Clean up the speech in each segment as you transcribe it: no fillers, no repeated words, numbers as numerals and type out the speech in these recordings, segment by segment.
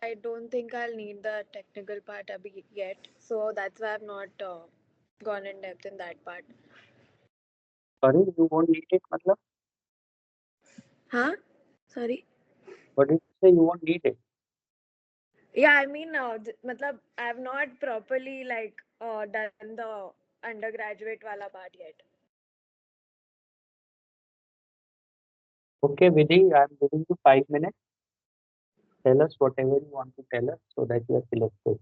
I don't think I'll need the technical part yet, so that's why I've not gone in depth in that part. Sorry, you won't need it, matlab? Huh? Sorry. What did you say? You won't need it. Yeah, I mean, matlab, I've not properly done the undergraduate wala part yet. Okay, Vidhi, I'm giving you 5 minutes. Tell us whatever you want to tell us so that you are selected.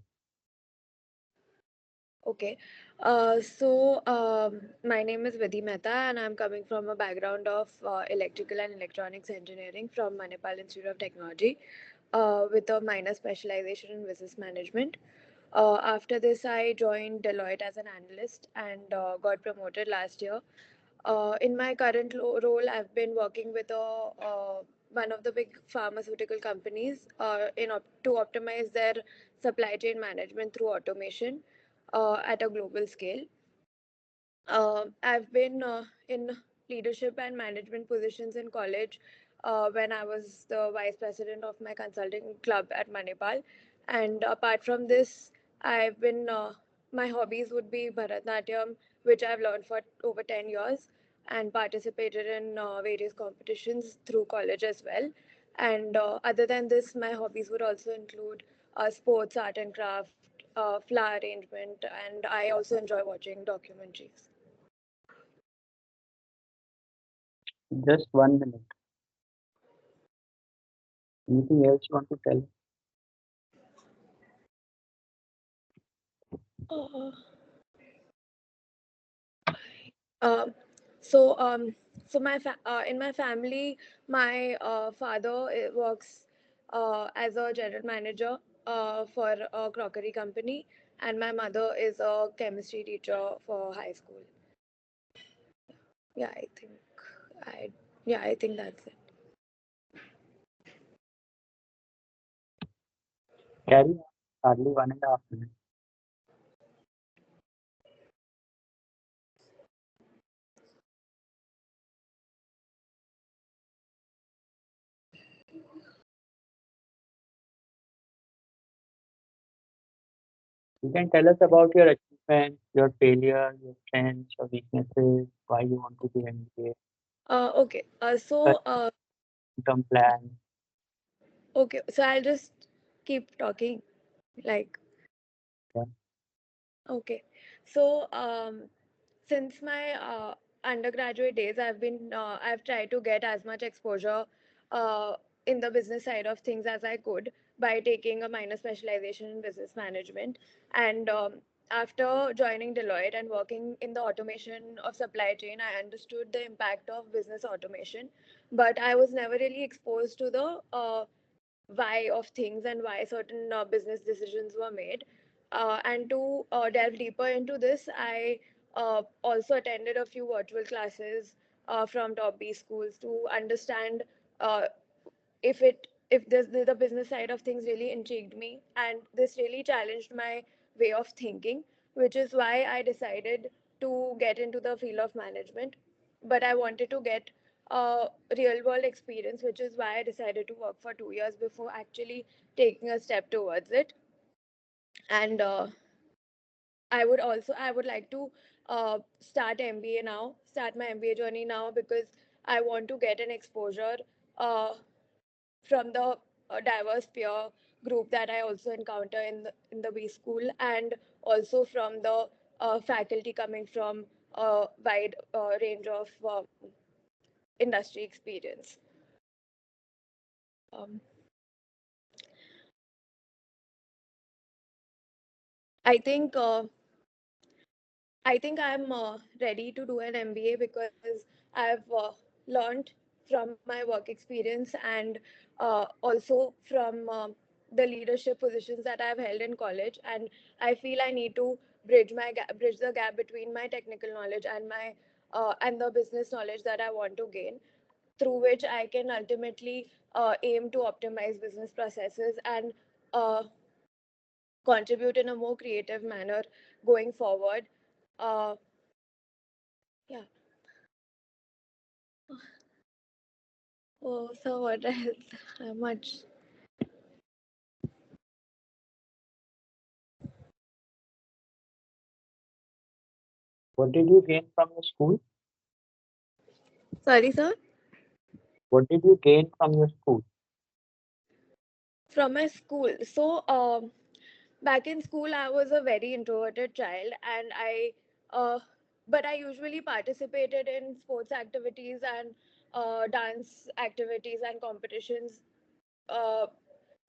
Okay. My name is Vidhi Mehta, and I'm coming from a background of electrical and electronics engineering from Manipal Institute of Technology, with a minor specialization in business management. After this, I joined Deloitte as an analyst and got promoted last year. In my current role, I've been working with one of the big pharmaceutical companies to optimize their supply chain management through automation at a global scale. I've been in leadership and management positions in college when I was the vice president of my consulting club at Manipal. And apart from this, my hobbies would be Bharatnatyam, which I've learned for over 10 years and participated in various competitions through college as well. And other than this, my hobbies would also include sports, art and craft, flower arrangement, and I also enjoy watching documentaries. Just 1 minute. Anything else you want to tell? Uh, um, so in my family, my father works as a general manager for a crockery company, and my mother is a chemistry teacher for high school. Yeah, I I think that's it. Carry on. Hardly 1.5 minutes. You can tell us about your achievements, your failure, your strengths, your weaknesses, why you want to do MBA, Okay. long-term plan. Okay. So I'll just keep talking. Like, Yeah. okay. So, since my undergraduate days, I've tried to get as much exposure uh, in the business side of things as I could by taking a minor specialization in business management. And after joining Deloitte and working in the automation of supply chain, I understood the impact of business automation, but I was never really exposed to the why of things and why certain business decisions were made. And to delve deeper into this, I also attended a few virtual classes from top B schools to understand uh, if the business side of things really intrigued me, and this really challenged my way of thinking, which is why I decided to get into the field of management. But I wanted to get real world experience, which is why I decided to work for 2 years before actually taking a step towards it. And I would like to start my MBA journey now, because I want to get an exposure uh, from the diverse peer group that I also encounter in the B school, and also from the faculty coming from a wide range of industry experience. Um, I think I'm ready to do an MBA because I've learned from my work experience, and also from the leadership positions that I've held in college. And I feel I need to bridge the gap between my technical knowledge and my and the business knowledge that I want to gain, through which I can ultimately aim to optimize business processes and uh, contribute in a more creative manner going forward. Uh, yeah. Oh, so what else? How much? What did you gain from your school? Sorry, sir. What did you gain from your school? From my school. So, back in school, I was a very introverted child, and uh, but I usually participated in sports activities and dance activities and competitions. Uh,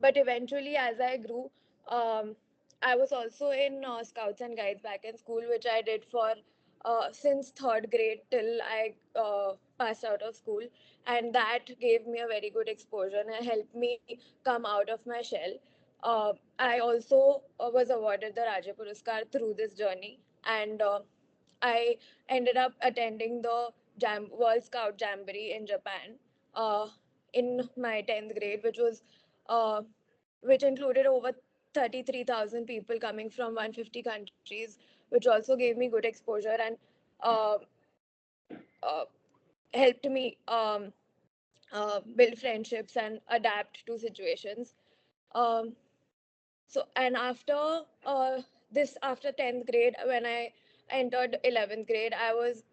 but eventually, as I grew, um, I was also in Scouts and Guides back in school, which I did for since third grade till I passed out of school, and that gave me a very good exposure and helped me come out of my shell. I also was awarded the Rajya Puraskar through this journey, and I ended up attending the World Scout Jamboree in Japan uh, in my 10th grade, uh, which included over 33,000 people coming from 150 countries, which also gave me good exposure and uh, uh, helped me build friendships and adapt to situations. Um, so and after 10th grade, when I entered 11th grade,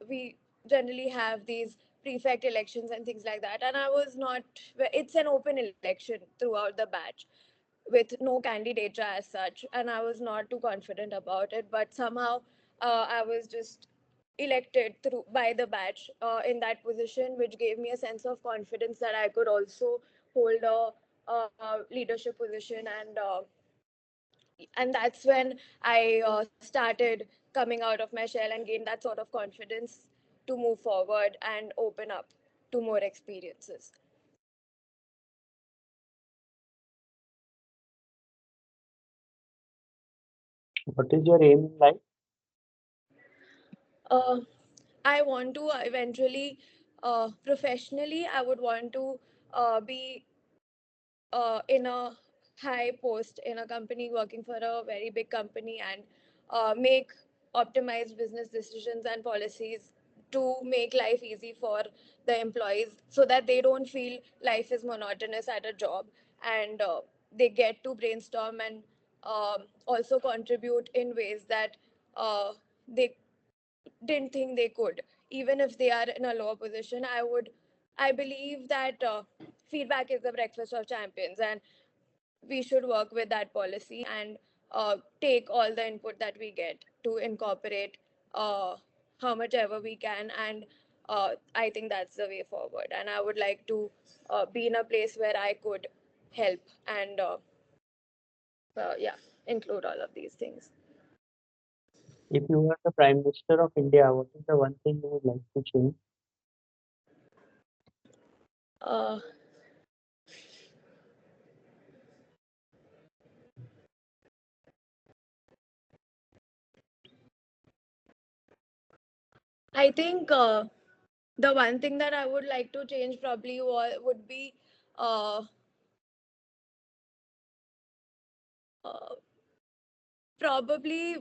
we generally have these prefect elections and things like that, and I was not it's an open election throughout the batch with no candidature as such, and I was not too confident about it, but somehow I was just elected through by the batch in that position, which gave me a sense of confidence that I could also hold a leadership position, and that's when I started coming out of my shell and gained that sort of confidence to move forward and open up to more experiences. What is your aim in life? uh, I want to eventually, professionally, I would want to be in a high post in a company, working for a very big company, and make optimized business decisions and policies to make life easy for the employees so that they don't feel life is monotonous at a job, and they get to brainstorm and also contribute in ways that they didn't think they could, even if they are in a lower position. I believe that feedback is the breakfast of champions, and we should work with that policy and take all the input that we get to incorporate how much ever we can, and I think that's the way forward, and I would like to be in a place where I could help and yeah, include all of these things. If you were the Prime Minister of India, what is the one thing you would like to change? uh, I think the one thing that I would like to change probably would be uh, uh, probably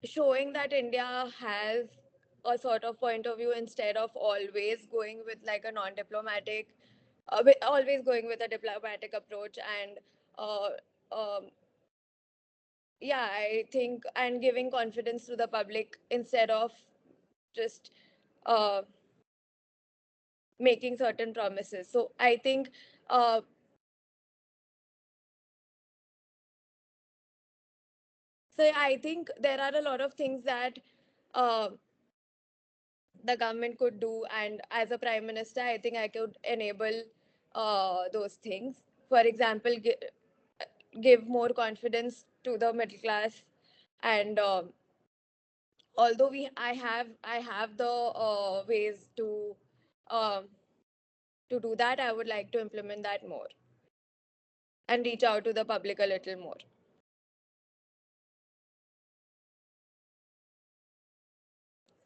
showing that India has a sort of point of view instead of always going with like a non-diplomatic, always going with a diplomatic approach, and uh, um, yeah, I think, and giving confidence to the public instead of just uh, making certain promises. So I think uh, I think there are a lot of things that uh, the government could do, and as a prime minister, I think I could enable those things. For example, give more confidence to the middle class, and although I have the ways um, to do that, I would like to implement that more and reach out to the public a little more.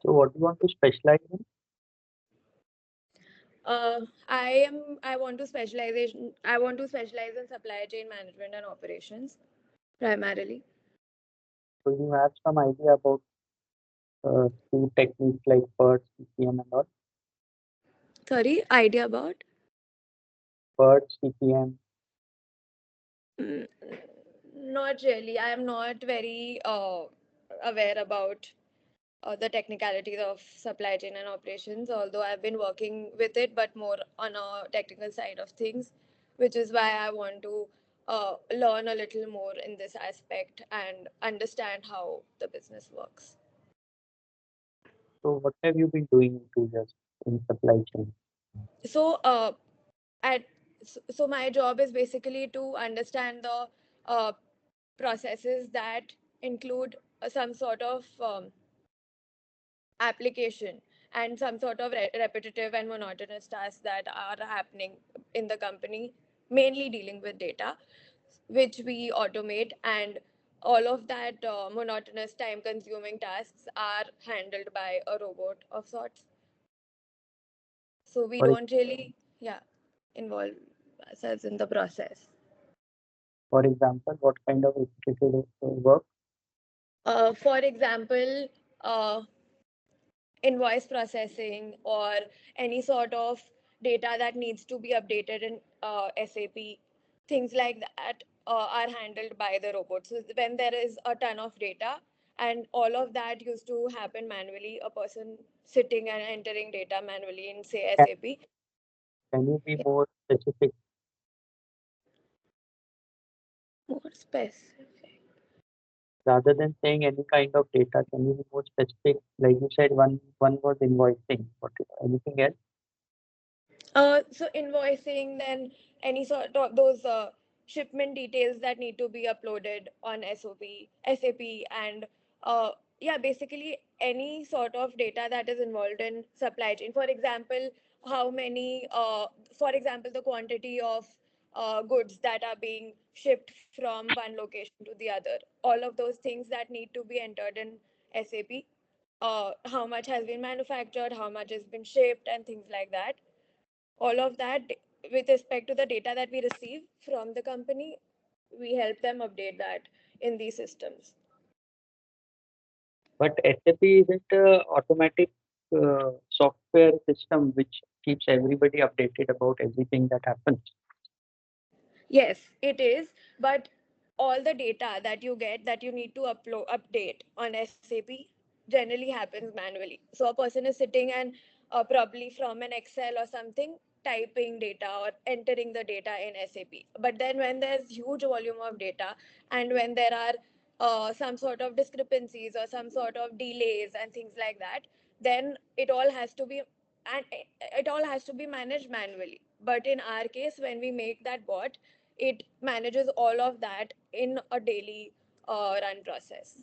So, what do you want to specialize in? I want to specialization. I want to specialize in supply chain management and operations primarily. So, you have some idea about two techniques like PERT, CPM, and all. Sorry, idea about? PERT, CPM. Mm, Not really. I am not very aware about the technicalities of supply chain and operations, although I've been working with it, but more on a technical side of things, which is why I want to learn a little more in this aspect and understand how the business works. So what have you been doing in 2 years in supply chain? So, at so my job is basically to understand the uh, processes that include some sort of application and some sort of repetitive and monotonous tasks that are happening in the company, mainly dealing with data, which we automate. And all of that monotonous, time consuming tasks are handled by a robot of sorts. So we For don't really, yeah, involve ourselves in the process. for example, what kind of repetitive work? For example, uh, invoice processing or any sort of data that needs to be updated in SAP, things like that are handled by the robot. So when there is a ton of data and all of that used to happen manually, a person sitting and entering data manually in say Can, SAP. can you be Yeah, more specific more specific. rather than saying any kind of data? Can you be more specific? Like you said, one was invoicing. What anything else? So invoicing, then any sort of those shipment details that need to be uploaded on SAP, and yeah, basically any sort of data that is involved in supply chain. For example, for example, the quantity of goods that are being shipped from one location to the other. All of those things that need to be entered in SAP. How much has been manufactured, how much has been shipped, and things like that. All of that with respect to the data that we receive from the company, we help them update that in these systems. But SAP isn't a automatic software system which keeps everybody updated about everything that happens. Yes, it is, but all the data that you get that you need to update on SAP generally happens manually. So a person is sitting and probably from an Excel or something typing data or entering the data in SAP. But then when there's huge volume of data and when there are some sort of discrepancies or some sort of delays and things like that, then it all has to be managed manually. But in our case, when we make that bot, it manages all of that in a daily run process.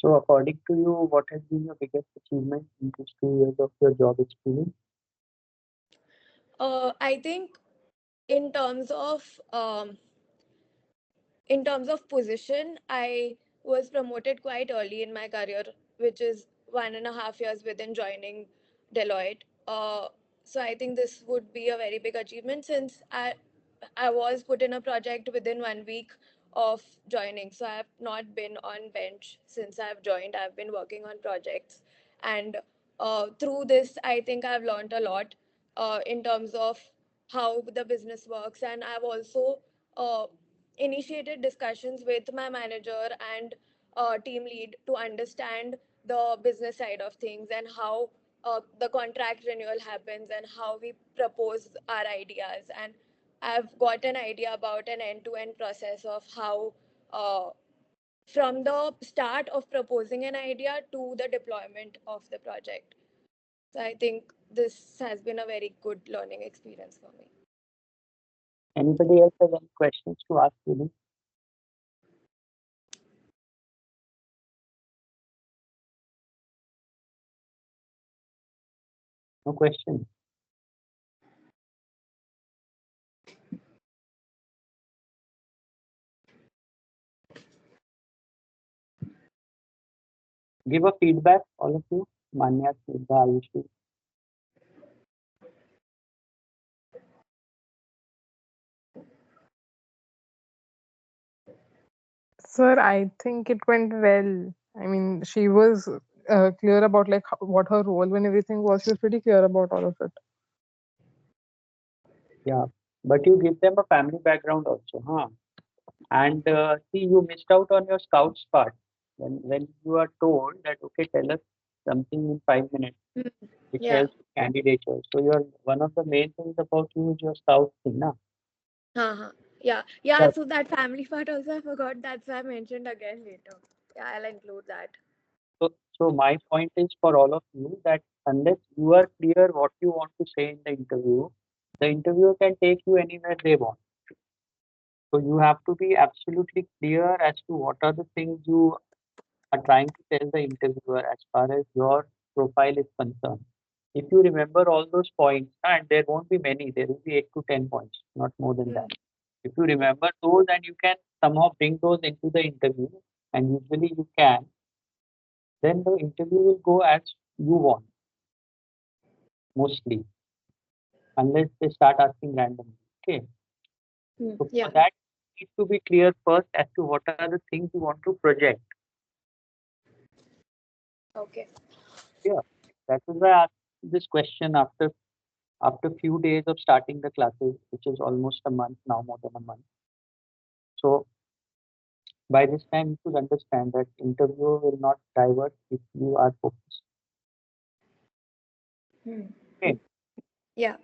So according to you, what has been your biggest achievement in these 2 years of your job experience? I think in terms of position, I was promoted quite early in my career, which is 1.5 years within joining Deloitte. So I think this would be a very big achievement since I was put in a project within 1 week of joining. So I have not been on bench since I've joined. I've been working on projects, and through this, I think I've learned a lot in terms of how the business works, and I've also uh, initiated discussions with my manager and team lead to understand the business side of things and how the contract renewal happens and how we propose our ideas. And I've got an idea about an end to end process of how, uh, from the start of proposing an idea to the deployment of the project. So I think this has been a very good learning experience for me. Anybody else have any questions to ask you? No question. Give a feedback, all of you. Manya, Siddha, Ayushi. Sir, I think it went well. I mean, she was clear about like what her role and everything was. She was pretty clear about all of it. Yeah, but you give them a family background also, huh? And see, you missed out on your scouts part. When you are told that, okay, tell us something in 5 minutes, Mm. which Yeah. helps candidature. So your one of the main things about you is your scout thing, na? Uh-huh. Yeah. Yeah. Yeah. So that family part also I forgot. That's why I mentioned again later. Yeah, I'll include that. So my point is for all of you that unless you are clear what you want to say in the interviewer can take you anywhere they want. So you have to be absolutely clear as to what are the things you are trying to tell the interviewer as far as your profile is concerned. If you remember all those points, and there won't be many, there will be 8 to 10 points, not more than that. Mm. If you remember those and you can somehow bring those into the interview, and usually you can, then the interview will go as you want, mostly, unless they start asking randomly. Okay. Mm. So for Yeah. that, you need to be clear first as to what are the things you want to project. Okay. Yeah. That is why I asked this question after few days of starting the classes, which is almost a month now, more than a month. So by this time, you should understand that interviewer will not divert if you are focused. Mm. Okay. Yeah.